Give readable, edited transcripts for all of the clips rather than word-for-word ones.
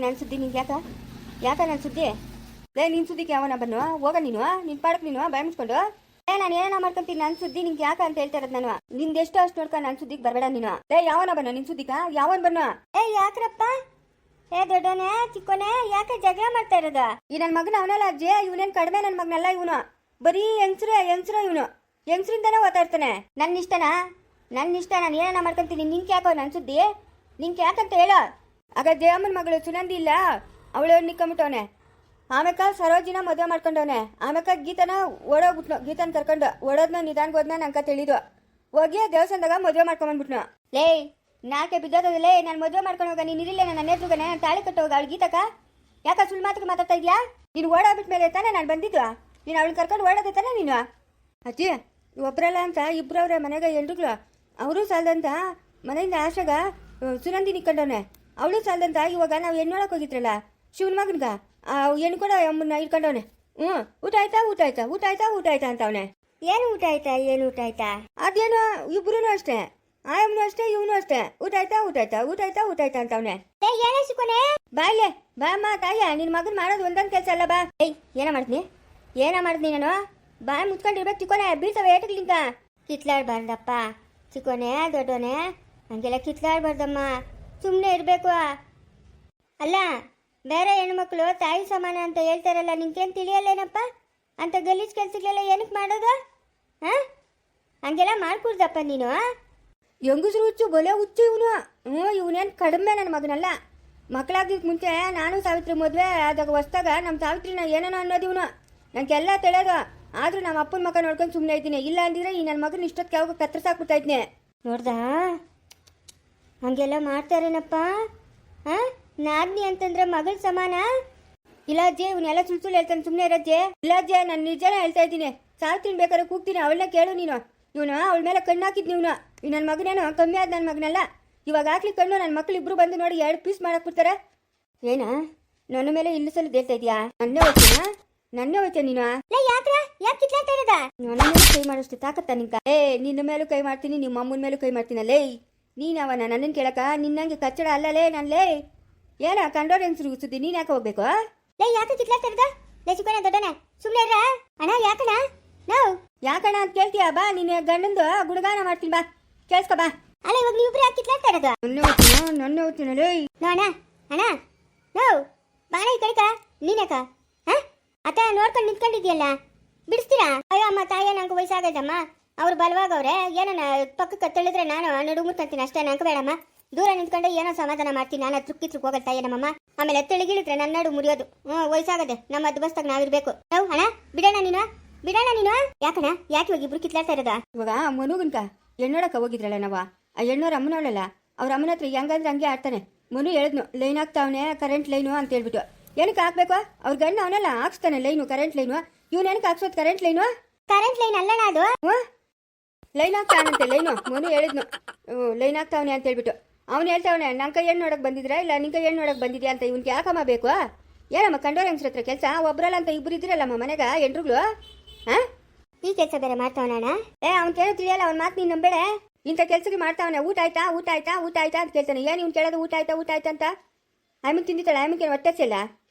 ನನ್ನ ಸುದ್ದಿ ನಿಂಗೆ ಯಾಕ ನನ್ನ ಸುದ್ದಿ ಲೇ ನಿನ್ನ ಸುದ್ದಿಗೆ ಯಾವನ ಬನ್ನು ಹೋಗ ನೀನು ನಿನ್ನ ಪಾಡಕ್ಕೆ ನೀನು ಬಾಯ್ ಮುಚ್ಕೊಂಡು ನಾನು ಏನ ಮಾಡ್ಕೊಂತೀನಿ ನನ್ನ ಸುದ್ದಿ ನಿಂಗೆ ಯಾಕ ಅಂತ ಹೇಳ್ತಾ ಇರೋದು ನಾನು ನಿಂದು ಎಷ್ಟು ಅಷ್ಟು ನೋಡ್ಕೊಂಡು ನನ್ನ ಸುದ್ದಿಗೆ ಬರಬೇಡ ನೀನು ಲೇ ಯಾವನ ಬನ್ನು ನಿನ್ನ ಸುದ್ದಿಗ ಯಾವನ್ ಬನ್ನು ಯಾಕ್ರಪ್ಪ ದೊಡ್ಡನೆ ಚಿಕ್ಕೋನೆ ಯಾಕೆ ಜಗಳ ಮಾಡ್ತಾ ಇರೋದು ಈ ನನ್ನ ಮಗನ ಅವನಲ್ಲ ಅಜ್ಜಿ ಇವನೇನು ಕಡಿಮೆ ನನ್ನ ಮಗನಲ್ಲ ಇವನು ಬರೀ ಹೆಂಗ್ಸ್ರು ಇವನು ಹೆಂಗ್ಸ್ರಿಂದಾನೆ ಓದ್ತಾ ನನ್ನ ಇಷ್ಟ ನಾನು ಏನ ಮಾಡ್ಕೊಂತೀನಿ ನಿಂಗೆ ಯಾಕೋ ನನ್ನ ಸುದ್ದಿ ನಿಂಗೆ ಯಾಕಂತ ಹೇಳೋ ಆಗ ಜಯಮ್ಮನ ಮಗಳು ಸುನಂದಿ ಇಲ್ಲ ಅವಳು ನಿಕ್ಕೊಂಬಿಟ್ಟವನೆ ಆಮೇಕ ಸರೋಜಿನ ಮದುವೆ ಮಾಡ್ಕೊಂಡವನೆ ಆಮೇಕ ಗೀತನ ಓಡೋಗ್ಬಿಟ್ನು ಗೀತನ ಕರ್ಕೊಂಡು ಓಡೋದ್ನ ನಿಧಾನಕ್ಕೆ ಹೋದ್ನ ನಂಗೆ ತಿಳಿದು ಹೋಗಿ ದೇವಸ್ಥಾನದಾಗ ಮದುವೆ ಮಾಡ್ಕೊಂಬಂದ್ಬಿಟ್ನು ಲೇ ನಾಕೆ ಬಿದ್ದೋದಲ್ಲೇ ನಾನು ಮದುವೆ ಮಾಡ್ಕೊಂಡು ಹೋಗ ನೀನು ಇರಲಿಲ್ಲ ನನ್ನ ನೇತೃಗನೆ ನಾನು ತಾಳಿ ಕಟ್ಟೋಗ ಅವಳು ಗೀತಕ ಯಾಕ ಸುಳ್ಳು ಮಾತಿಗೆ ಮಾತಾಡ್ತಾ ಇದೆಯಾ ನೀನು ಓಡೋಗ್ಬಿಟ್ಟ ಮೇಲೆ ತಾನೇ ನಾನು ಬಂದಿದ್ದು ನೀನು ಅವಳನ್ನ ಕರ್ಕೊಂಡು ಓಡೋದೆ ತಾನೇ ನೀನು ಅಜ್ಜಿ ಒಬ್ಬರಲ್ಲ ಅಂತ ಇಬ್ಬರವ್ರೆ ಮನೆಗೆ ಹೆಂಡ್ರುಗಳು ಅವರು ಸಾಲದಂತ ಮನೆಯಿಂದ ಆಶಾಗ ಸುನಂದಿ ನಿಕ್ಕೊಂಡವನೆ ಅವಳು ಸಾಲದಂತ ಇವಾಗ ನಾವು ಹೆಣ್ಣೊಳಕ್ಕೆ ಹೋಗಿದ್ರಲ್ಲ ಶಿವನ ಮಗನ್ಗ ಹೆಣ್ಣು ಕೂಡ ಅಮ್ಮನ್ನ ಇಟ್ಕೊಂಡವನೆ ಊಟ ಆಯ್ತಾ ಅಂತವನೆ ಏನು ಊಟ ಆಯ್ತಾ ಅದೇನೋ ಇಬ್ರು ಅಷ್ಟೇ ಆಯಮ್ಮನು ಅಷ್ಟೇ ಇವನು ಅಷ್ಟೇ ಊಟ ಆಯ್ತಾ ಅಂತವನೆ ಬಾಯ್ಲೆ ಬಾ ಅಮ್ಮ ತಾಯ ನಿನ್ ಮಗನ್ ಮಾಡೋದು ಒಂದೊಂದು ಕೆಲಸ ಅಲ್ಲ ಬಾ ಏನ ಮಾಡ್ತೀನಿ ನಾನು ಬಾಯ್ ಮುಚ್ಕೊಂಡಿರ್ಬೇಕು ಚಿಕ್ಕೋನೆ ಬೀಳ್ತವೆ ಏಟಕ್ಲಿಂಕ ಕಿತ್ಲಾಡ್ಬಾರ್ದಪ್ಪ ಚಿಕ್ಕೋನೆ ದೊಡ್ಡೋನೆ ಹಂಗೆಲ್ಲ ಕಿತ್ಲಾಡ್ಬಾರ್ದಮ್ಮ ಸುಮ್ಮನೆ ಇರಬೇಕು ಅಲ್ಲ ಬೇರೆ ಹೆಣ್ಮಕ್ಳು ತಾಯಿ ಸಮಾನ ಅಂತ ಹೇಳ್ತಾರಲ್ಲ ನಿಂಗೇನು ತಿಳಿಯಲ್ಲೇನಪ್ಪ ಅಂತ ಗಲೀಜ್ ಕೆಲ್ಸಗಳೆಲ್ಲ ಏನಕ್ಕೆ ಮಾಡೋದು ಹಂಗೆಲ್ಲ ಮಾಡ್ಕೊಡ್ದಪ್ಪ ನೀನು ಹೆಂಗಸ್ರು ಹುಚ್ಚು ಬಲೆ ಹುಚ್ಚು ಇವನೇನು ಕಡಿಮೆ ನನ್ನ ಮಗನಲ್ಲ ಮಕ್ಕಳಾಗಿದ್ದಕ್ಕೆ ಮುಂಚೆ ನಾನು ಸಾವಿತ್ರಿ ಮದುವೆ ಆದಾಗ ಹೊಸ್ದಾಗ ನಮ್ಮ ಸಾವಿತ್ರಿನ ಏನೇನೋ ಅನ್ನೋದು ಇವನು ನನಗೆಲ್ಲ ತಿಳಿಯೋದು ಆದ್ರೂ ನಮ್ಮ ಅಪ್ಪನ ಮಕ್ಕ ನೋಡ್ಕೊಂಡು ಸುಮ್ಮನೆ ಇದ್ದೀನಿ ಇಲ್ಲ ಅಂದಿದ್ರೆ ಈ ನನ್ನ ಮಗನ ಇಷ್ಟೊತ್ತಿಗೆ ಯಾವಾಗ ಕತ್ತರಿಸಾಕ್ಬಿಡ್ತಾ ಇದ್ನೆ ನೋಡ್ದಾ ಹಂಗೆಲ್ಲ ಮಾಡ್ತಾರೇನಪ್ಪ ನಾದ್ನಿ ಅಂತಂದ್ರೆ ಮಗಳ ಸಮಾನ ಇಲ್ಲ ಅಜ್ಜಿ ಇವನ್ನೆಲ್ಲ ಸುಳ್ಳು ಹೇಳ್ತಾನೆ ಸುಮ್ಮನೆ ಇರಜ್ಜೆ ಇಲ್ಲ ಅಜ್ಜಿ ನಾನು ನಿಜನೇ ಹೇಳ್ತಾ ಇದ್ದೀನಿ ಸಾವಿತ್ರಿನ ಬೇಕಾದ್ರೆ ಕೂಗ್ತೀನಿ ಅವಳನ್ನ ಕೇಳು ನೀನು ಇವನು ಅವಳ ಮೇಲೆ ಕಣ್ಣು ಹಾಕಿದ್ನಿ ಇವನು ಈ ನನ್ನ ಮಗನೇನು ಕಮ್ಮಿ ಆದ ನನ್ನ ಮಗನಲ್ಲ ಇವಾಗ ಹಾಕ್ಲಿ ಕಣ್ಣು ನನ್ನ ಮಕ್ಳು ಇಬ್ರು ಬಂದು ನೋಡಿ 2 ಪೀಸ್ ಮಾಡಕ್ ಬಿಡ್ತಾರೆ ಏನ ನನ್ನ ಮೇಲೆ ಇಲ್ಲ ಸಲ ಹೇಳ್ತಾ ಇದೆಯಾ ನನ್ನೇ ಹೋಯ್ತಾ ನೀನು ನನ್ನ ಮೇಲೆ ಕೈ ಮಾಡೋಷ್ಟು ತಾಕತ್ತ ನಿಂಕ ನಿನ್ನ ಮೇಲೂ ಕೈ ಮಾಡ್ತೀನಿ ನಿಮ್ಮ ಅಮ್ಮನ ಮೇಲೂ ಕೈ ಮಾಡ್ತೀನಲ್ಲೇ ನೀನವನ ನನ್ನನ್ನು ಕೇಳಕ ನಿನ್ನಂಗೆ ಕಚ್ಚಡ ಅಲ್ಲಲೇ ನನ್ಲೇ ಏನ ಕಂಡೋರ್ ಹೆಂಗ್ ಸುದ್ದಿ ನೀನ್ ಯಾಕೆ ಹೋಗ್ಬೇಕು ಯಾಕೆ ಕಿತ್ಲಾಡ್ತಾ ಇರೋದ ಲೇ ಚಿಕ್ಕೋನೆ ದೊಡ್ಡನೆ ಸುಮ್ಮನೆ ಇರ ಅಣ್ಣ ಯಾಕಣ್ಣ ಅಂತ ಕೇಳ್ತೀಯ ಬಾ ನಿನ್ನ ಗಂಡಂದು ಗುಣಗಾನ ಮಾಡ್ತೀನಿ ಬಾ ಕೇಳಿಸ್ಕೊ ಬಾ ಅಲ್ಲ ಇವಾಗ ನೀವಿಬ್ರು ಯಾಕೆ ಕಿತ್ಲಾಡ್ತಾ ಇರೋದು ನನ್ನ ಹೋಗ್ತೀನಲ್ಲೇ ಅಣ್ಣ ಬಾಣ ಈ ಕಡೆಕ ನೀನಕ ಅತ್ತ ನೋಡ್ಕೊಂಡು ನಿಂತ್ಕೊಂಡಿದ್ಯಲ್ಲ ಬಿಡಿಸ್ತೀರಾ ಅಯ್ಯೋ ಅಮ್ಮ ತಾಯ ನಂಗೆ ವಯಸ್ಸಾಗದಮ್ಮ ಅವ್ರು ಬಲವಾಗವ್ರೆ ಏನೋ ಪಕ್ಕಕ್ಕೆ ತಳ್ಳಿದ್ರೆ ನಾನು ನಡುಮುತ್ತಂತೀನಿ ಅಷ್ಟೇ ನಂಗೆ ಬೇಡಮ್ಮ ದೂರ ನಿಂತ್ಕೊಂಡು ಏನೋ ಸಮಾಧಾನ ಮಾಡ್ತೀನಿ ನಾನು ತೃಪ್ತಿತ್ರಕ್ಕೆ ಹೋಗಲ್ ತಾಯ ನಮ್ಮಮ್ಮ ಆಮೇಲೆ ತಿಳಿಗಿಳಿದ್ರೆ ನನ್ನ ನಡು ಮುರಿಯೋದು ವಯಸ್ಸಾಗದೆ ನಮ್ಮ ಅದ್ಬಸ್ತಾಗ ನಾವಿರ್ಬೇಕು ನಾವು ಹಣ ಬಿಡೋಣ ನೀನು ಯಾಕಣ್ಣ ಯಾಕೆ ಇವಾಗ ಇಬ್ರು ಕಿತ್ಲಾಡ್ತಾ ಇರೋದ ಇವಾಗ ಮನುಗನ್ಕ ಹೆಣ್ಣೋಡಕ ಹೋಗಿದ್ರಲ್ಲ ನಾವ ಆ ಹೆಣ್ಣೋರ ಅಮ್ಮನವಳಲ್ಲ ಅವ್ರ ಅಮ್ಮನ ಹತ್ರ ಹೆಂಗಂದ್ರೆ ಹಂಗೆ ಆಡ್ತಾನೆ ಮನು ಹೇಳಿದ್ನು ಲೈನ್ ಹಾಕ್ತಾವನೆ ಕರೆಂಟ್ ಲೈನು ಅಂತ ಹೇಳ್ಬಿಟ್ಟು ಏನಕ್ಕೆ ಹಾಕ್ಬೇಕು ಅವ್ರ ಗಂಡ ಅವನೆಲ್ಲ ಹಾಕ್ಸ್ತಾನೆ ಲೈನು ಕರೆಂಟ್ ಲೈನು ಇವ್ನ ಏನಕ್ಕೆ ಹಾಕ್ಸೋದು ಕರೆಂಟ್ ಲೈನ್ ಅಲ್ಲಣ್ಣ ಅದು ಲೈನ್ ಹಾಕ್ತಾವನಂತೆ ಲೈನು ಮನು ಹೇಳಿದ್ನು ಲೈನ್ ಹಾಕ್ತಾವನೆ ಅಂತ ಹೇಳ್ಬಿಟ್ಟು ಅವ್ನು ಹೇಳ್ತಾವನೆ ನಂಗೆ ಹೆಣ್ಣು ನೋಡಕ್ ಬಂದಿದ್ರ ಇಲ್ಲ ನಿಂಗೆ ಹೆಣ್ಣು ನೋಡಕ್ ಬಂದಿದ್ಯಾ ಅಂತ ಇವ್ನಿಗೆ ಯಾಕಮ್ಮ ಬೇಕು ಏನಮ್ಮ ಕಂಡೋರ್ ಹೆಂಗ್ಸ್ರ ಹತ್ರ ಕೆಲಸ ಒಬ್ರಲ್ಲ ಅಂತ ಇಬ್ರು ಇದ್ರಲ್ಲಮ್ಮ ಮನೆಗ ಹೆಂಡ್ರುಗಳು ಈ ಕೆಲಸ ಬೇರೆ ಮಾಡ್ತಾವಣ್ಣ ಅವ್ನು ಕೇಳೋ ತಿಳಿಯಲ್ಲ ಅವ್ನ ಮಾತು ನೀನು ನಂಬೇಡ ಇಂಥ ಕೆಲ್ಸಕ್ಕೆ ಮಾಡ್ತಾವನೆ ಊಟ ಆಯ್ತಾ ಅಂತ ಕೇಳ್ತಾನೆ ಏನು ಇವ್ನು ಕೇಳೋದು ಊಟ ಆಯ್ತಾ ಅಂತ ಆಯಮ್ಮನ್ ತಿಂದಿತ್ತಾಳೆ ಆಯಮ್ಮಕ್ಕೆ ಹೊಟ್ಟೆಸಿಲ್ಲ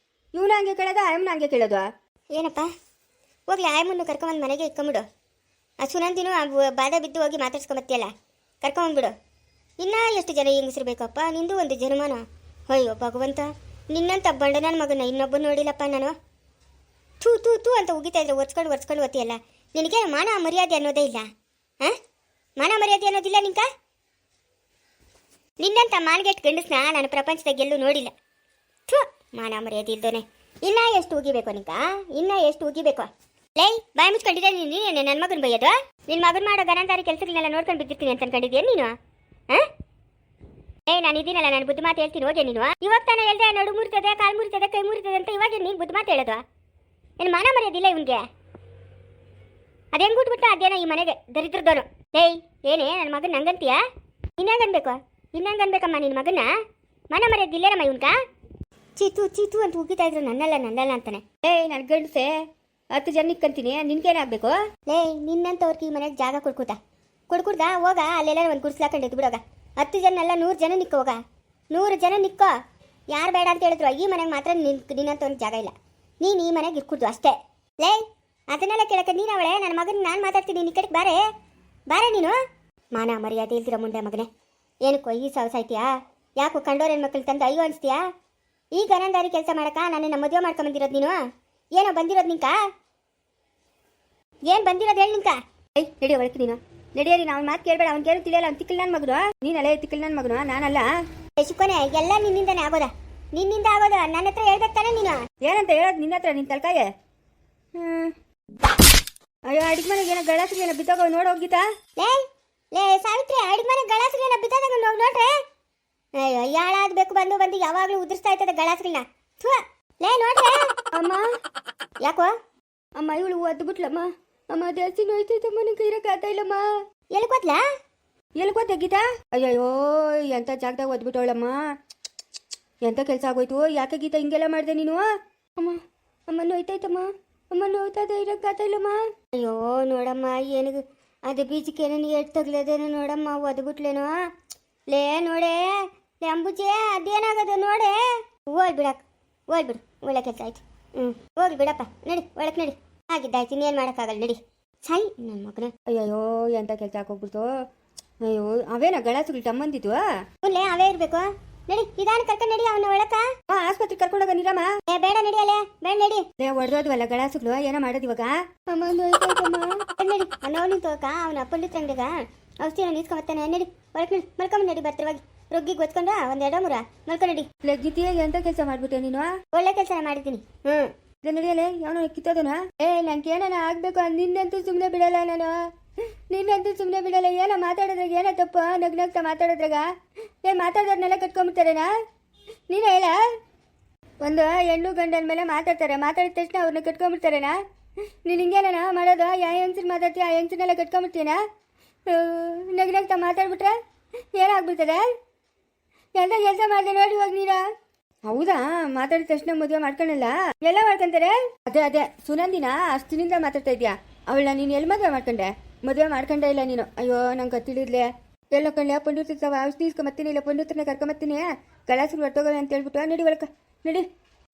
ಇವನು ಹಂಗೆ ಕೇಳೋದು ಆಯಮ್ಮನ ಹಂಗೆ ಕೇಳೋದು ಏನಪ್ಪ ಹೋಗ್ಲಿ ಆಯಮ್ಮನ್ನು ಕರ್ಕೊಂಬಂದು ಮನೆಗೆ ಇಟ್ಕೊಂಬಿಡು ಆ ಸುನಂದಿನೂ ಬಾಧೆ ಬಿದ್ದು ಹೋಗಿ ಮಾತಾಡ್ಸ್ಕೊಂಬತ್ತಿಯಲ್ಲ ಕರ್ಕೊಂಬಂದ್ಬಿಡು ಇನ್ನೂ ಎಷ್ಟು ಜನ ಹೆಂಗಸಿರ್ಬೇಕಪ್ಪ ನಿಂದು ಒಂದು ಜನ್ಮನ ಅಯ್ಯೋ ಭಗವಂತ ನಿನ್ನಂತ ಬಂಡ ನನ್ನ ಮಗನ ಇನ್ನೊಬ್ಬ ನೋಡಿಲ್ಲಪ್ಪ ನಾನು ತೂ ಅಂತ ಉಗಿತಾ ಇದ್ರೆ ಒರ್ಸ್ಕೊಂಡು ಓದ್ತೀಯಲ್ಲ ನಿನಗೆ ಮಾನ ಮರ್ಯಾದೆ ಅನ್ನೋದೇ ಇಲ್ಲ ಮಾನ ಮರ್ಯಾದೆ ಅನ್ನೋದಿಲ್ಲ ನಿನ್ನಂತ ಮಾನ್ಗೆಟ್ ಗಂಡಸ್ನ ನಾನು ಪ್ರಪಂಚದಾಗ ಎಲ್ಲೂ ನೋಡಿಲ್ಲ ಮಾನ ಮರ್ಯಾದೆ ಇಲ್ದೋನೆ ಇನ್ನ ಎಷ್ಟು ಉಗಿಬೇಕು ಲೈ ಬಾಯಿ ಮುಚ್ಕೊಂಡಿದ್ದೆ ನೀನು ನನ್ನ ಮಗನ ಬೈಯೋದು ನಿನ್ನ ಮಗನ ಮಾಡೋ ಗನಂತಾರಿ ಕೆಲಸಗಳನ್ನೆಲ್ಲ ನೋಡ್ಕೊಂಡು ಬಿದ್ದಿರ್ತೀನಿ ಅಂತ ಅನ್ಕೊಂಡಿದ್ಯಾ ನೀನು ನಾನು ಇದೀನಲ್ಲ ನಾನು ಬುದ್ಧಿ ಮಾತು ಹೇಳ್ತೀನಿ ಹೋಗಿ ನೀನು ಇವಾಗ ತಾನೇ ಹೇಳ್ದೆ ನಡು ಮುರಿತದೆ ಕಾಲು ಮುರಿತದೆ ಕೈ ಮುರಿತದೆ ಅಂತ ಇವಾಗ ನೀನು ಬುದ್ಧಿ ಮಾತು ಹೇಳೋದು ಏನು ಮಾನ ಮರ್ಯಾದಿಲ್ಲ ಇವನಿಗೆ ಅದು ಹೆಂಗೆ ಬಿಟ್ಬಿಟ್ಟು ಅದೇನೋ ಈ ಮನೆಗೆ ದರಿದ್ರದವನು ಏನೇ ನನ್ನ ಮಗನ ನಂಗಂತೀಯಾ ಇನ್ನಂಗನ್ಬೇಕಮ್ಮ ನಿನ್ನ ಮಗನ ಮಾನ ಮರ್ಯಾದೆ ಇಲ್ಲೇನಮ್ಮ ಇವನ್ಕ ಚೀತು ಅಂತ ಉಗಿತಾ ಇದ್ರು ನನ್ನಲ್ಲ ಅಂತಾನೆ ನನ್ನ ಗಂಡಸೆ 10 ಜನ ನಿಕ್ಕಂತೀನಿ ನಿನ್ಗೇನಾಗಬೇಕು ನಿನ್ನಂತವ್ರಿಗೆ ಈ ಮನೆಗೆ ಜಾಗ ಕೊಡ್ಕುಡ್ದ ಹೋಗ ಅಲ್ಲೆಲ್ಲ ಒಂದು ಗುಡ್ಸ್ಲಾಕೊಂಡು ಬಿಡೋಗ 10 ಜನ ಅಲ್ಲ 100 ಜನ ನಿಕ್ಕೋ ಹೋಗ 100 ಜನ ನಿಕ್ಕೋ ಯಾರು ಬೇಡ ಅಂತ ಹೇಳಿದ್ರು ಈ ಮನೆಗೆ ಮಾತ್ರ ನಿನ್ನಂತ ಒಂದು ಜಾಗ ಇಲ್ಲ. ನೀನು ಈ ಮನೆಗೆ ಇರ್ಕೂಡ್ದು ಅಷ್ಟೇ. ಲೇ ಅದನ್ನೆಲ್ಲ ಕೇಳಕ್ಕೆ ನೀನು ಅವಳೆ ನನ್ನ ಮಗನ ನಾನು ಮಾತಾಡ್ತೀನಿ, ಈ ಕಡೆಗೆ ಬಾರೆ ಬಾರೆ ನೀನು. ಮಾನ ಮರ್ಯಾದೆ ಇಲ್ದಿರೋ ಮುಂಡೆ ಮಗನೇ, ಏನಕ್ಕೋ ಈ ಸಾಯ್ತೀಯಾ? ಯಾಕೋ ಕಂಡೋರ್ ಹೆಣ್ಮಕ್ಳು ತಂದು ಅಯ್ಯೋ ಅನಿಸ್ತೀಯಾ? ಈ ಗನಂದಾರಿ ಕೆಲಸ ಮಾಡಕ್ಕ ನನ್ನ ಮದುವೆ ಮಾಡ್ಕೊಂಬಂದಿರೋದು ನೀನು? ಏನೋ ಬಂದಿರೋದು ನಿಂಕ? ಏನು ಬಂದಿರೋದು ಹೇಳಿ ನಿಂಕ? ನಡಿಯೋ ಒಳಕ್ಕೆ ನೀನು ನಡಿಯರಿ. ಅವ್ನ ಮಾತು ಕೇಳಬೇಡ, ಅವ್ನು ಕೇಳು ತಿಳಿಯಲ್ಲ. ಅವ್ನು ತಿಕ್ಕಲ್ ನನ್ನ ಮಗನು, ನೀನಲ್ಲ ತಿಕ್ಕಲ್ ನನ್ನ ಮಗನು, ನಾನಲ್ಲ. ಶಿಕೋನೆ ಎಲ್ಲ ನಿನ್ನಿಂದನೇ ಆಗೋದ, ನಿನ್ನಿಂದ ಆಗೋದ. ನನ್ನ ಹತ್ರ ಹೇಳ್ಬೇಕು ತಾನೆ ನೀನು? ಏನಂತ ಹೇಳೋದು ನಿನ್ನ ಹತ್ರ? ನಿನ್ನ ತಲಕಾಯೆ. ಅಯ್ಯೋ ಅಡಿಗೆ ಮನೆಗೆ ಏನೋ ಗಳಾಸಿಗೆ ಬಿದ್ದೋಗ ನೋಡೋಗಿತಾ? ಲೇ ಲೇ ಸಾವಿತ್ರಿ, ಅಡಿಗೆ ಮನೆ ಗಳಾಸಿಗಳನ್ನ ಬಿದ್ದಾಗ ಹೋಗಿ ನೋಡ್ರೆ ಅಯ್ಯೋ ಯಾಳಾಗಬೇಕು. ಬಂದು ಬಂದು ಯಾವಾಗಲೂ ಉದುರಿಸ್ತಾ ಇರ್ತದೆ ಗಳಾಸಿಗಳನ್ನ. ಲೇ ನೋಡ್ರೆ ಅಮ್ಮ. ಯಾಕೋ ಅಮ್ಮ ಇವಳು ಒದ್ದು ಬಿಟ್ಲಮ್ಮ. ಅಮ್ಮ ಜಾಸ್ತಿ ನೋಯ್ತೈತಮ್ಮ, ನಂಗೆ ಇರೋಕ್ಕಾಗ್ತಾ ಇಲ್ಲಮ್ಮ. ಎಲ್ಕೋತ್ಲಾ? ಎಲ್ಕೋತೆ ಗೀತಾ? ಅಯ್ಯಯ್ಯೋ ಎಂಥ ಜಾಗದಾಗ ಒದ್ಬಿಟ್ಟವಳಮ್ಮ. ಎಂಥ ಕೆಲಸ ಆಗೋಯ್ತು? ಯಾಕೆ ಗೀತಾ ಹಿಂಗೆಲ್ಲ ಮಾಡಿದೆ ನೀನು? ಅಮ್ಮ ಅಮ್ಮ ನೋಯ್ತೈತಮ್ಮ, ಅಮ್ಮ ನೋಯ್ತದೆ, ಇರೋಕ್ಕಾಗ್ತಾ ಇಲ್ಲಮ್ಮ. ಅಯ್ಯೋ ನೋಡಮ್ಮ, ಏನಿಗೆ ಅದು ಬೀಜಕ್ಕೆ ಏನೇನು ಏಟ್ ತಗ್ಲದೇನೋ ನೋಡಮ್ಮ, ಒದ್ಬಿಟ್ಲೇನೋ. ಲೇ ನೋಡೆ ಲೇ ಅಂಬುಜೆ, ಅದೇನಾಗದ ನೋಡೆ. ಹೋಗ್ಬಿಡಕ್ ಹೋಗ್ಬಿಡು, ಒಳ್ಳೆ ಕೆಲಸ ಆಯ್ತು. ಹೋಗ್ಲಿ ಬಿಡಪ್ಪ, ನಡಿ ಒಳಕ್ಕೆ ನಡಿ. ಆಗಿದ್ದಾಯ್ತು, ಇನ್ನೇನು ಮಾಡೋಕ್ಕಾಗಲ್ಲ, ನಡಿ. ಸೈ ನನ್ನ ಮಗನ. ಅಯ್ಯಯ್ಯೋ ಎಂಥ ಕೆಲಸ ಹಾಕೋಗ್ಬಿಡ್ತು. ಅಯ್ಯೋ ಅವೇನ ಗಳಾಸುಗಳು ತಮ್ಮಂದಿದ್ವು? ಉಲ್ಲೇ ಅವೇ ಇರಬೇಕು. ನಡಿ ನಿಧಾನ ಕರ್ಕೊಂಡು ನಡಿ ಅವನ ಒಳಕ. ಆಸ್ಪತ್ರೆಗೆ ಕರ್ಕೊಂಡೋಗ ನೀರಮ್ಮ. ಏ ಬೇಡ ನಡಿಯಲ್ಲೇ, ಬೇಡ ನಡಿ. ಲೇ ಹೊಡೆದೋದ್ವಲ್ಲ ಗಳಾಸುಗಳು, ಏನೋ ಮಾಡೋದು ಇವಾಗ? ಅಮ್ಮ ನೋಯ್ತೈತಮ್ಮ. ನಡಿ ಅನ್ನೋನಿ ತೋಕ ಅವನ ಪಂಡಿತ ಅಂಗಡಿಗ ಔಷಧಿನ ನಿಲ್ಸ್ಕೊಂಬತ್ತಾನೆ. ನಡಿ ಒಳಕ್ಕೆ ನಡಿ, ಮಲ್ಕೊಂಬ ನಡಿ. ಬರ್ತಿರುವಾಗಿ ರೊಗ್ಗಿಗೆ ಗೊತ್ಕೊಂಡ ಒಂದು ಎಡ ಮೂರ ಮಲ್ಕೊಂಡು ನಡಿ. ಲಗ್ಗಿತಿಯಾಗಿ ಎಂಥ ಕೆಲಸ ಮಾಡ್ಬಿಟ್ಟೆ ನೀನು? ಒಳ್ಳೆ ಕೆಲಸ ಮಾಡಿದ್ದೀನಿ. ನಡಿಯಲ್ಲೇ ಯಾವನೋ ಕಿತ್ತೋದನ? ನಂಗೆ ಏನಾನ ಆಗ್ಬೇಕು, ನಿನ್ನಂತೂ ಸುಮ್ಮನೆ ಬಿಡಲ್ಲ ನಾನು, ನಿನ್ನಂತೂ ಸುಮ್ಮನೆ ಬಿಡಲ್ಲ. ಏನೋ ಮಾತಾಡೋದ್ರಾಗ ಏನೋ ತಪ್ಪು? ನಗ್ನಗ್ತಾ ಮಾತಾಡೋದ್ರಾಗ ಮಾತಾಡೋರ್ನೆಲ್ಲ ಕಟ್ಕೊಂಬಿಡ್ತಾರೇನಾ? ನೀನು ಹೇಳ. ಒಂದು ಹೆಣ್ಣು ಗಂಡನ ಮೇಲೆ ಮಾತಾಡ್ತಾರೆ, ಮಾತಾಡಿದ ತಕ್ಷಣ ಅವ್ರನ್ನ ಕಟ್ಕೊಂಬಿಡ್ತಾರೇನಾ? ನೀನು ಹಿಂಗೇನ ಮಾಡೋದು? ಯಾವ ಹೆಂಗ್ಸರು ಮಾತಾಡ್ತೀಯ ಆ ಹೆಂಗ್ಸನ್ನೆಲ್ಲ ಕಟ್ಕೊಂಬಿಡ್ತೀನ? ನಗ್ನಗ್ತಾ ಮಾತಾಡ್ಬಿಟ್ರೆ ಏನಾಗ್ಬಿಡ್ತದೆ? ಎಂಥ ಕೆಲಸ ಮಾಡಿದೆ ನೋಡಿ ಇವಾಗ ನೀನು. ಹೌದಾ? ಮಾತಾಡಿದ ತಕ್ಷಣ ಮದುವೆ ಮಾಡ್ಕೊಳಲ್ಲ? ಎಲ್ಲ ಮಾಡ್ಕೊಂತಾರೆ. ಅದೇ ಸುನಂದಿನ ಅಷ್ಟು ದಿನದಿಂದ ಮಾತಾಡ್ತಾ ಇದೆಯಾ? ಅವಳನ್ನ ನೀನು ಎಲ್ಲಿ ಮದುವೆ ಮಾಡ್ಕೊಂಡೆ? ಮದುವೆ ಮಾಡ್ಕೊಂಡೇ ಇಲ್ಲ ನೀನು. ಅಯ್ಯೋ ನಂಗೆ ಗೊತ್ತಿಳಿದ್ಲೆ. ಎಲ್ಲ ಕೊಂಡೆ ಪಂಡಿತ ಔಷಧಿ ಇಸ್ಕೊಂಬತ್ತೀನಿ, ಇಲ್ಲ ಪಂಡಿತರನ್ನ ಕರ್ಕೊಂಬತ್ತೀನಿ, ಕಲಾಸರು ಹೊಟ್ಟೋಗವೆ ಅಂತ ಹೇಳ್ಬಿಟ್ಟು. ನಡಿ ಒಳಕ, ನಡಿ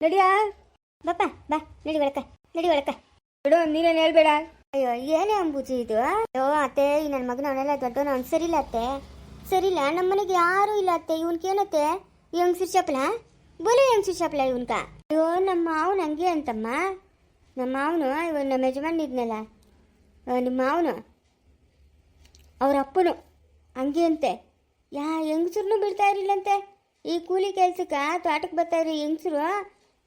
ನಡಿಯಾ. ಬಪ್ಪ ಬಾ, ನಡಿ ಒಳಕ, ನಡಿ ಒಳಕ. ಬಿಡು, ನೀನೇನು ಹೇಳ್ಬೇಡ. ಅಯ್ಯೋ ಏನೇ ಅಂಬುಜಿ ಇದು? ಅಯ್ಯೋ ಅತ್ತೆ, ಈ ನನ್ನ ಮಗನ ಅವನೆಲ್ಲ ದೊಡ್ಡವನು, ಅವ್ನು ಸರಿಲ್ಲ ಅತ್ತೆ, ಸರಿಲ್ಲ. ನಮ್ಮ ಮನೆಗೆ ಯಾರೂ ಇಲ್ಲ ಅತ್ತೆ. ಇವನ್ಕೇನತ್ತೆ ಹೆಂಗ್ಸಿರ್ ಚಪ್ಪಲ, ಬೋಲು ಹೆಂಗ್ಸಿರ್ ಚಪ್ಪಲ ಇವನ್ಕ. ಅಯ್ಯೋ ನಮ್ಮ ಮಾವನು ಹಂಗೆ ಅಂತಮ್ಮ. ನಮ್ಮ ಮಾವನು ಇವ ನಮ್ಮ ಯಜಮಾನ್ ಇದ್ನಲ್ಲ, ನಿಮ್ಮ ಮಾವನು ಅವ್ರ ಅಪ್ಪನು ಹಂಗೆ ಅಂತೆ. ಹೆಂಗಸರನ್ನು ಬಿಡ್ತಾ ಇರಲಿಲ್ಲಂತೆ. ಈ ಕೂಲಿ ಕೆಲ್ಸಕ್ಕೆ ತೋಟಕ್ಕೆ ಬರ್ತಾಯಿರಿ ಹೆಂಗಸರು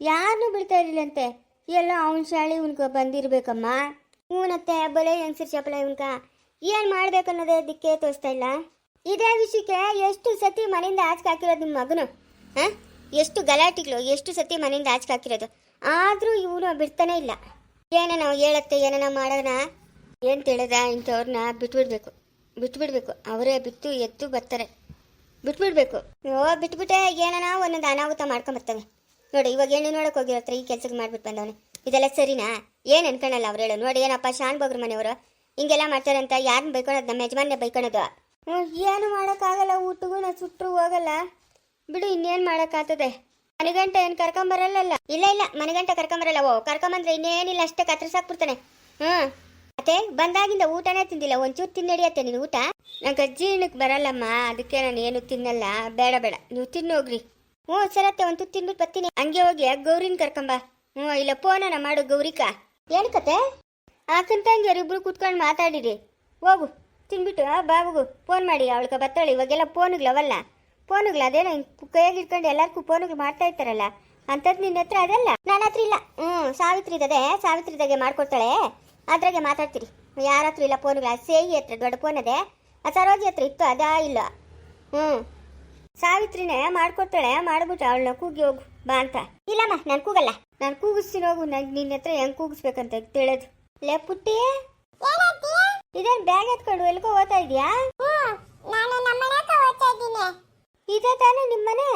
ಯಾರನ್ನೂ ಬಿಡ್ತಾ ಇರಲಿಲ್ಲಂತೆ. ಎಲ್ಲ ಅವನ ಶಾಲೆ ಇವನ್ಕ ಬಂದಿರ್ಬೇಕಮ್ಮ. ಹೂನತ್ತೆ, ಬಲೆ ಹೆಂಗಸರು ಚಪ್ಪಲ ಇವನ್ಕ. ಏನು ಮಾಡ್ಬೇಕನ್ನೋದೇ ದಿಕ್ಕೇ ತೋರಿಸ್ತಾ ಇಲ್ಲ. ಇದೇ ವಿಷಯಕ್ಕೆ ಎಷ್ಟು ಸತಿ ಮನೆಯಿಂದ ಆಚೆ ಹಾಕಿರೋದು ನಿಮ್ಮ ಮಗನು? ಹಾಂ, ಎಷ್ಟು ಗಲಾಟೆಗಳು, ಎಷ್ಟು ಸತಿ ಮನೆಯಿಂದ ಆಚೆ ಹಾಕಿರೋದು. ಆದರೂ ಇವನು ಬಿಡ್ತಾನೆ ಇಲ್ಲ. ಏನೋ ನಾವು ಹೇಳತ್ತೆ, ಏನೋ ಮಾಡೋಣ ಏನು ತಿಳಿದ ಇಂಥವ್ರನ್ನ ಬಿಟ್ಬಿಡ್ಬೇಕು. ಅವರೇ ಬಿಟ್ಟು ಎದ್ದು ಬರ್ತಾರೆ, ಬಿಟ್ಬಿಡ್ಬೇಕು. ಬಿಟ್ಬಿಟ್ಟೆ ಏನೋ ಒಂದೊಂದು ಅನಾಹುತ ಮಾಡ್ಕೊಂಬರ್ತವೆ ನೋಡಿ. ಇವಾಗ ಹೆಣ್ಣು ನೋಡೋಕೆ ಹೋಗಿರತ್ರ ಈ ಕೆಲಸಕ್ಕೆ ಮಾಡ್ಬಿಟ್ಟು ಬಂದವನು. ಇದೆಲ್ಲ ಸರಿನಾ? ಏನು ಅನ್ಕೊಳಲ್ಲ ಅವ್ರು ಹೇಳೋ. ನೋಡಿ ಏನಪ್ಪ ಶಾನ್ ಬಗ್ರ ಮನೆಯವರು ಹಿಂಗೆಲ್ಲ ಮಾಡ್ತಾರೆ ಅಂತ ಯಾರನ್ನ ಬೈಕೊಳೋದು? ನಮ್ಮ ಯಜಮಾನ್ನೇ ಬೈಕೊಳೋದು. ಏನು ಮಾಡೋಕ್ಕಾಗಲ್ಲ, ಊಟಗೂ ನಾ ಸುಟ್ಟರು ಹೋಗಲ್ಲ ಬಿಡು. ಇನ್ನೇನು ಮಾಡೋಕ್ಕಾಗ್ತದೆ? ಮನೆಗಂಟೆ ಏನು ಕರ್ಕೊಂಬರಲ್ಲ? ಇಲ್ಲ ಮನೆಗಂಟೆ ಕರ್ಕೊಂಬರಲ್ಲ. ಕರ್ಕೊಂಬಂದ್ರೆ ಇನ್ನೇನಿಲ್ಲ, ಅಷ್ಟೇ ಕತ್ರಸಾಕ್ಬಿಡ್ತಾನೆ. ಅತ್ತೆ ಬಂದಾಗಿಂದ ಊಟನೇ ತಿಂದಿಲ್ಲ, ಒಂಚೂರು ತಿನ್ನಡಿಯತ್ತೆ ನೀನು ಊಟ. ನಂಗೆ ಅಜ್ಜಿಣಕ್ಕೆ ಬರಲ್ಲಮ್ಮ, ಅದಕ್ಕೆ ನಾನು ಏನು ತಿನ್ನಲ್ಲ. ಬೇಡ ನೀವು ತಿನ್ನೋಗ್ರಿ. ಸರತ್ತೆ ಒಂದು ತುತ್ತು ತಿನ್ಬಿಟ್ಟು ಬರ್ತೀನಿ. ಹಂಗೆ ಹೋಗಿ ಗೌರಿನ ಕರ್ಕೊಂಬ. ಇಲ್ಲ ಫೋನನ ಮಾಡು ಗೌರಿಕ. ಏನಕತ್ತೆ? ಆಕಂತಂಗೆ ಇಬ್ರು ಕೂತ್ಕೊಂಡು ಮಾತಾಡಿರಿ. ಹೋಗು ತಿನ್ಬಿಟ್ಟು ಬಾಬುಗೂ ಫೋನ್ ಮಾಡಿ, ಅವಳಿಗೆ ಬರ್ತಾಳೆ. ಇವಾಗೆಲ್ಲ ಫೋನುಗಳವಲ್ಲ, ಫೋನುಗಳು ಅದೇನೋ ಕೈಯಾಗಿ ಇಟ್ಕೊಂಡು ಎಲ್ಲರಿಗೂ ಫೋನುಗಳು ಮಾಡ್ತಾ ಇರ್ತಾರಲ್ಲ, ಅಂಥದ್ದು ನಿನ್ನ ಹತ್ರ ಅದಲ್ಲ. ನನ್ನ ಹತ್ರ ಇಲ್ಲ. ಸಾವಿತ್ರಿದದೆ, ಸಾವಿತ್ರಿದಾಗೆ ಮಾಡ್ಕೊಡ್ತಾಳೆ, ಅದ್ರಾಗೆ ಮಾತಾಡ್ತೀರಿ. ಯಾರ ಹತ್ರ ಇಲ್ಲ ಫೋನುಗಳು. ಸೇಗಿ ಹತ್ರ ದೊಡ್ಡ ಫೋನ್ ಅದೇ, ಆ ಸರೋಜಿ ಹತ್ರ ಇತ್ತು, ಅದಾ ಇಲ್ಲ. ಸಾವಿತ್ರಿನೇ ಮಾಡ್ಕೊಡ್ತಾಳೆ. ಮಾಡ್ಬಿಟ್ಟು ಅವಳನ್ನ ಕೂಗಿ ಹೋಗು ಬಾ ಅಂತ. ಇಲ್ಲಮ್ಮ ನಾನು ಕೂಗಲ್ಲ, ನಾನು ಕೂಗಿಸ್ತೀನಿ ಹೋಗು. ನಂಗೆ ನಿನ್ನ ಹತ್ರ ಹೆಂಗೆ ಕೂಗಿಸ್ಬೇಕಂತ ತಿಳಿಯೋದು. ಲೇ ಪುಟ್ಟಿ, ಇದೇನು ಬ್ಯಾಗ್ ಎತ್ಕೊಂಡು ಎಲ್ಕೋ ಓದ್ತಾ ಇದೀಯಾ? ಇದೇ ತಾನೇ ನಿಮ್ಮನೆ?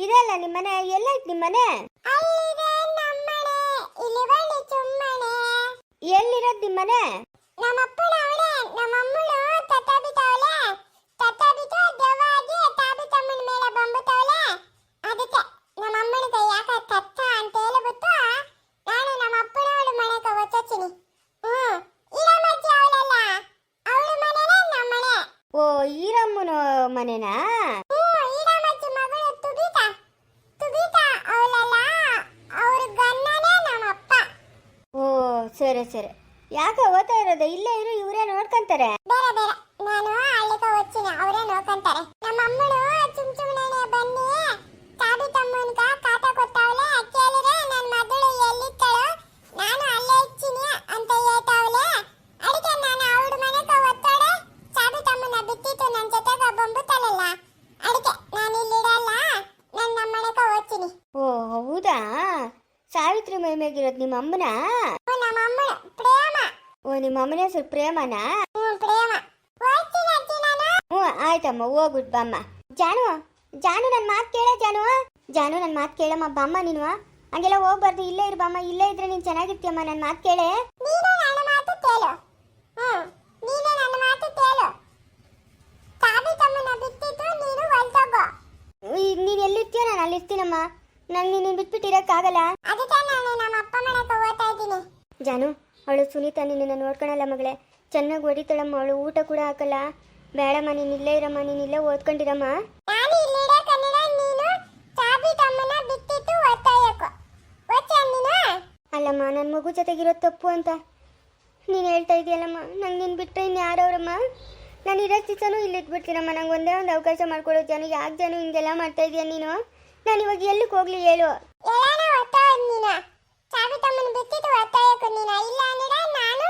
ಇದೆ ಅಲ್ಲ ನಿಮ್ಮನೆ? ಎಲ್ಲೈತೆ ನಿಮ್ಮನೆ? ಎಲ್ಲಿರೋದು ನಿಮ್ಮನೆ? ಅದಕ್ಕೆ ನಮ್ಮ ಅಮ್ಮನಿಗೆ ಯಾಕ ತತ್ತ ಅಂತ ಹೇಳ್ಬಿಟ್ಟು ನಾನು ನಮ್ಮ ಅಪ್ಪನವಳು ಮನೆಗೆ ಒಚ್ಚತೀನಿ. ಈರಮ್ಮಜ್ಜಿ ಅವಳಲ್ಲ, ಅವಳ ಮನೆನೇ ನಮ್ಮ ಮನೆ. ಓ ಈರಮ್ಮನ ಮನೆನಾ? ಈರಮ್ಮಜ್ಜಿ ಮಗಳು ತುಬಿತಾ ಅವಳಲ್ಲ, ಅವ್ರ ಗನ್ನನೇ ನಮ್ಮಪ್ಪ. ಓ ಸರಿ ಸರಿ. ಯಾಕೆ ಓದ್ತಾ ಇರೋದು? ಇಲ್ಲೇ ಇರು, ಇವರೇ ನೋಡ್ಕೊಂತಾರೆ. ಬೇರೆ ಬೇರೆ, ನಾನು ಅಲ್ಲಿಗೆ వచ్చిನಿ, ಅವರೇ ನೋಡ್ಕೊಂತಾರೆ. ನಮ್ಮ ಅಮ್ಮನು ಸುಮ್ನೆ ಬನ್ನಿ ಚಾಬಿ ತಮ್ಮನ್ಗ ಕಾಟ ಕೊಟ್ಟಾವಳೆ, ಕೇಳಿದ್ರೆ ನನ್ನ ಮಗಳು ಎಲ್ಲಿದ್ದಾಳೋ ನಾನು ಅಲ್ಲೇ ಇಚ್ಚಿನಿ ಅಂತ ಹೇಳ್ತಾವಳೆ. ಅದಕ್ಕೆ ನಾನು ಅವಳ ಮನೆಗೆ ಒತ್ತಾಡೆ ಚಾಬಿ ತಮ್ಮನ ಬಿಟ್ಟಿತ್ತು ನನ್ನ ಜೊತೆಗೆ ಬಂಬುತ್ತಲ್ಲ, ಅದಕ್ಕೆ ನಾನು ಇಲ್ಲಿಡಲ್ಲ, ನಾನು ನಮ್ಮ ಮನೆಗೆ ಹೋಗ್ತೀನಿ. ಓ ಹೌದಾ? ಸಾವಿತ್ರಿ ಮೈಮೇಗಿರೋದು ನಿಮ್ಮ ಅಮ್ಮನ? ನಮ್ಮ ಅಮ್ಮನ ಪ್ರೇಮ. ಓ ನಿಮ್ಮ ಅಮ್ಮನ ಹೆಸರು ಪ್ರೇಮನಾ? ಪ್ರೇಮ. ಹೋಗ್ತೀನಿ ಅಜ್ಜಿ ನಾನು. ಆಯ್ತಮ್ಮ, ಹೋಗ್ಬಿಟ್ಟು ಬಮ್ಮ. ಜಾನು ನನ್ನ ಮಾತು ಕೇಳೇ ಜಾನು ನನ್ನ ಮಾತು ಕೇಳಮ್ಮ, ಬಮ್ಮ ನೀನು. ಹಂಗೆಲ್ಲ ಹೋಗ್ಬಾರ್ದು, ಇಲ್ಲೇ ಇರು ಬಮ್ಮ. ಇಲ್ಲೇ ಇದ್ರೆ ನೀನು ಚೆನ್ನಾಗಿರ್ತೀಯಮ್ಮ, ನನ್ನ ಮಾತು ಕೇಳೆ. ನೀನು ನನ್ನ ಮಾತು ಕೇಳು. ನೀನು ನನ್ನ ಮಾತು ಕೇಳು. ಚಾಬಿ ತಮ್ಮನ ಬಿಟ್ಟಿದ್ದು ನೀನು ಹೊಲ್ತೋಗೋ. ನೀನು ಎಲ್ಲಿರ್ತೀಯೋ ನಾನು ಅಲ್ಲಿರ್ತೀನಮ್ಮ. ನಂಗೆ ನೀನು ಬಿಟ್ಬಿಟ್ಟಿರೋಕ್ಕಾಗಲ್ಲ. ಅದಕ್ಕೆ ನಾನು ನಮ್ಮ ಅಪ್ಪ ಮನೆಗೆ ಹೋಗ್ತಾ ಇದ್ದೀನಿ. ಜಾನು, ಅವಳು ಸುನೀತಾ ನಿನ್ನನ್ನು ನೋಡ್ಕೊಳಲ್ಲ ಮಗಳೇ, ಚೆನ್ನಾಗಿ ಹೊಡಿತಾಳಮ್ಮ. ಅವಳು ಊಟ ಕೂಡ ಹಾಕಲ್ಲ. ಬೇಡಮ್ಮ, ನೀನು ಇಲ್ಲೇ ಇರಮ್ಮ, ನೀನು ಇಲ್ಲೇ ಓದ್ಕೊಂಡಿರಮ್ಮ. ನಾನು ಇಲ್ಲಿಡೆ ಕನ್ನಡ, ನೀನು ಚಾಬಿ ತಮ್ಮನ ಬಿಟ್ಟಿದ್ದು ಒತ್ತಾಯಕ್ಕೆ ಓದ್ತೀಯ ನೀನು? ಅಲ್ಲಮ್ಮ, ನನ್ನ ಮಗು ಜೊತೆಗಿರೋದು ತಪ್ಪು ಅಂತ ನೀನು ಹೇಳ್ತಾ ಇದೆಯಲ್ಲಮ್ಮ. ನಂಗೆ ನೀನು ಬಿಟ್ಟರೆ ಇನ್ನು ಯಾರವ್ರಮ್ಮ? ನಾನು ಇರೋ ದಿವಸನೂ ಇಲ್ಲಿ ಇಟ್ಬಿಡ್ತೀನಮ್ಮ. ನಂಗೆ ಒಂದೇ ಒಂದು ಅವಕಾಶ ಮಾಡ್ಕೊಡೋ ಜಾನು. ಯಾಕೆ ಜಾನು ಹಿಂಗೆಲ್ಲ ಮಾಡ್ತಾ ಇದೀಯ ನೀನು? ನಾನು ಇವಾಗ ಎಲ್ಲಿಗೆ ಹೋಗ್ಲಿ ಹೇಳು? ಎಲ್ಲಾನ ಒತ್ತಾಯ ನೀನು ಚಾಬಿ ತಮ್ಮನ ಬಿಟ್ಟಿದ್ದು ಒತ್ತಾಯಕ್ಕೆ ನೀನು ಇಲ್ಲ ಅಂದ್ರೆ ನಾನು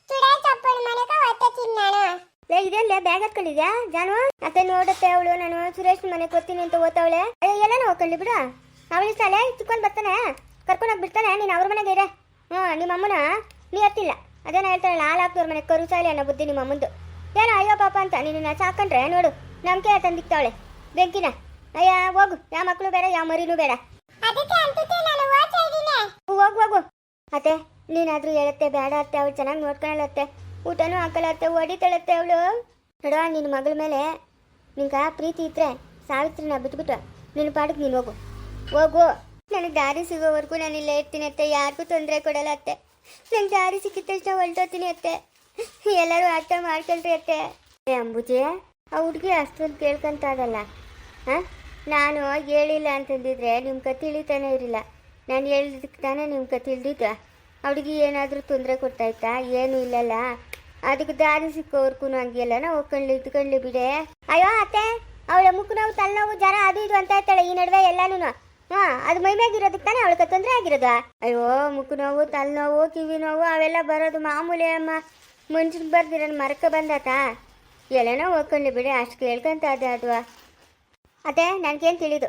ಚುಡಾ ಚಪ್ಪಳ ಮನೆಗೆ ಒತ್ತತೀನಿ ನಾನು. ಇದೆಲ್ಲ ಬ್ಯಾಗ್ ಹಾಕೊಂಡಿದ್ಯಾ ಜಾನು? ಅತ್ತೆ ನೋಡುತ್ತೆ ಅವಳು. ನಾನು ಸುರೇಶ್ ಮನೆಗೆ ಓದ್ತೀನಿ ಅಂತ ಓದ್ತಾವಳೆ. ಎಲ್ಲಾನು ಹೋಗ್ಕೊಳ್ಳಿ ಬಿಡು. ಅವಳಿ ಸಾಲೆ ಚಿಕ್ಕೊಂಡು ಬರ್ತಾನೆ, ಕರ್ಕೊಂಡೋಗಿ ಬಿಡ್ತಾನೆ. ನೀನು ಅವ್ರ ಮನೆಗೆ ಇರ. ನಿಮ್ಮ ಅಮ್ಮನ ನೀ ಹತ್ತಿಲ್ಲ. ಅದೇನೋ ಹೇಳ್ತಾಳಲ್ಲ, ಹಾಲಾಕ್ದವ್ರ ಮನೆಗೆ ಕರು ಸಾಲಿ ಅನ್ನೋ ಬುದ್ಧಿ ನಿಮ್ಮ ಅಮ್ಮಂದು. ಏನೋ ಅಯ್ಯೋ ಪಾಪ ಅಂತ ನಿನ್ನ ಸಾಕೊಂಡ್ರೆ ನೋಡು ನಮ್ಗೆ ತಂದಿಕ್ತಾವಳೆ ಬೆಂಕಿನ. ಅಯ್ಯ ಹೋಗು, ಯಾವ ಮಕ್ಕಳು ಬೇಡ, ಯಾವ ಮರಿನೂ ಬೇಡ. ಅದಕ್ಕೆ ಅಂತಿದ್ದೆ ನಾನು ಓದ್ತಾ ಇದ್ದೀನಿ. ಹೋಗು. ಅತ್ತೆ ನೀನಾದ್ರೂ ಹೇಳತ್ತೆ ಬೇಡ ಅತ್ತೆ, ಅವಳು ಚೆನ್ನಾಗಿ ನೋಡ್ಕೊಳ್ಳತ್ತೆ, ಊಟನೂ ಹಾಕಲತ್ತೆ, ಹೊಡಿತಾಳತ್ತೆ ಅವಳು. ನೋಡ, ನಿನ್ನ ಮಗಳ ಮೇಲೆ ನಿಂಗೆ ಪ್ರೀತಿ ಇದ್ರೆ ಸಾವಿತ್ರಿನ ಬಿಟ್ಬಿಟ್ಟು ನಿನ್ನ ಪಾಡಿಗೆ ನೀನು ಹೋಗು. ನನಗೆ ದಾರಿ ಸಿಗೋವರೆಗೂ ನಾನು ಇಲ್ಲೇ ಇರ್ತೀನಿ ಅತ್ತೆ. ಯಾರಿಗೂ ತೊಂದರೆ ಕೊಡಲ್ಲ ಅತ್ತೆ. ನಂಗೆ ದಾರಿ ಸಿಕ್ಕಿದ ತಕ್ಷಣ ಹೊಲ್ಟೋತೀನಿ ಅತ್ತೆ. ಎಲ್ಲರೂ ಅರ್ಥ ಮಾಡ್ಕೊಳ್ರಿ ಅತ್ತೆ. ಅಂಬುಜಿ, ಆ ಹುಡುಗಿ ಅಷ್ಟೊಂದು ಕೇಳ್ಕೊಂತ ಅದಲ್ಲ. ನಾನು ಹೇಳಿಲ್ಲ ಅಂತಂದಿದ್ರೆ ನಿಮ್ಗೆ ತಿಳಿತಾನೆ ಇರಲಿಲ್ಲ. ನಾನು ಹೇಳಿದಕ್ಕೆ ತಾನೇ ನಿಮ್ಗೆ ತಿಳಿದಿದ್ದ. ಅವಳಿಗೆ ಏನಾದರೂ ತೊಂದರೆ ಕೊಡ್ತಾಯ್ತಾ? ಏನೂ ಇಲ್ಲಲ್ಲ. ಅದಕ್ಕೆ ದಾರಿ ಸಿಕ್ಕೋವರ್ಗೂ ಹಂಗೆಲ್ಲ ನಾವು ಇದ್ಕೊಳ್ಳಿ ಬಿಡೆ. ಅಯ್ಯೋ ಅತ್ತೆ, ಅವಳ ಮುಕ್ಕು ನೋವು, ತಲೆನೋವು, ಜ್ವರ ಅದು ಇದು ಅಂತ ಇರ್ತಾಳೆ ಈ ನಡುವೆ ಎಲ್ಲಾನು. ಅದು ಮೈಮ್ಯಾಗಿರೋದಕ್ಕೆ ತಾನೇ ಅವಳಿಗೆ ತೊಂದರೆ ಆಗಿರೋದು. ಅಯ್ಯೋ ಮುಕ್ಕು ನೋವು, ತಲೆನೋವು, ಕಿವಿ ನೋವು ಅವೆಲ್ಲ ಬರೋದು ಮಾಮೂಲಿ ಅಮ್ಮ. ಮನುಷ್ಯನ ಬರ್ದಿರ ಮರಕ ಬಂದಾತ. ಎಲ್ಲನೋ ಹೋಗ್ಕೊಳ್ಳಿ ಬಿಡಿ, ಅಷ್ಟು ಕೇಳ್ಕೊಂತ ಅದೇ ಅದು. ಅತ್ತೆ ನನಗೇನು ತಿಳಿದು.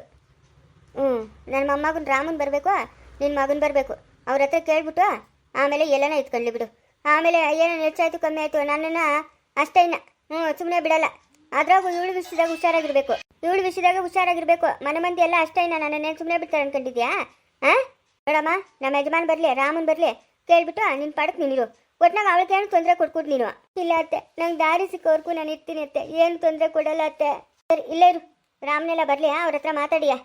ನನ್ನ ಮೊಮ್ಮಗನ ರಾಮನ್ ಬರಬೇಕು, ನಿನ್ನ ಮಗನ ಬರಬೇಕು. ಅವ್ರ ಹತ್ರ ಕೇಳ್ಬಿಟ್ಟು ಆಮೇಲೆ ಎಲ್ಲನೋ ಇಟ್ಕೊಳ್ಳಿ ಬಿಡು. ಆಮೇಲೆ ಏನೋ ಹೆಚ್ಚಾಯ್ತು ಕಮ್ಮಿ ಆಯಿತು ನನ್ನನ್ನು ಅಷ್ಟೇ ಇನ್ನ ಸುಮ್ಮನೆ ಬಿಡಲ್ಲ. ಅದ್ರಾಗು ಇವಳು ವಿಷಯದಾಗ ಹುಷಾರಾಗಿರ್ಬೇಕು. ಮನೆ ಮಂದಿ ಎಲ್ಲ ಅಷ್ಟೇ ಇನ್ನ ನನ್ನೇನು ಸುಮ್ಮನೆ ಬಿಡ್ತಾರೆ ಅನ್ಕೊಂಡಿದ್ಯಾ? ನೋಡಮ್ಮ, ನಮ್ಮ ಯಜಮಾನ್ ಬರಲಿ, ರಾಮನ್ ಬರಲಿ, ಕೇಳ್ಬಿಟ್ಟು ನಿನ್ನ ಪಾಡಕ್ಕೆ ನೀನಿರು. ಒಟ್ನಾಗ ಅವಳಿಗೇನು ತೊಂದರೆ ಕೊಡ್ಕೊಡು ನೀನು. ಇಲ್ಲ ಅತ್ತೆ, ನಂಗೆ ದಾರಿ ಸಿಕ್ಕೋವರೆಗೂ ನಾನು ಇರ್ತೀನಿ ಅತ್ತೆ, ಏನು ತೊಂದರೆ ಕೊಡಲ್ಲ ಅತ್ತೆ. ಸರಿ ಇಲ್ಲೇ ಇರು, ರಾಮನೆಲ್ಲ ಬರಲಿ, ಅವ್ರ ಹತ್ರ ಮಾತಾಡಿಯಾ?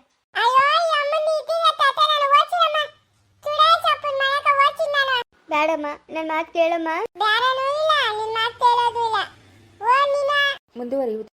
ಬೇಡಮ್ಮ, ನನ್ನ ಮಾತು ಕೇಳಮ್ಮ. ಮುಂದುವರಿಯುವುದು.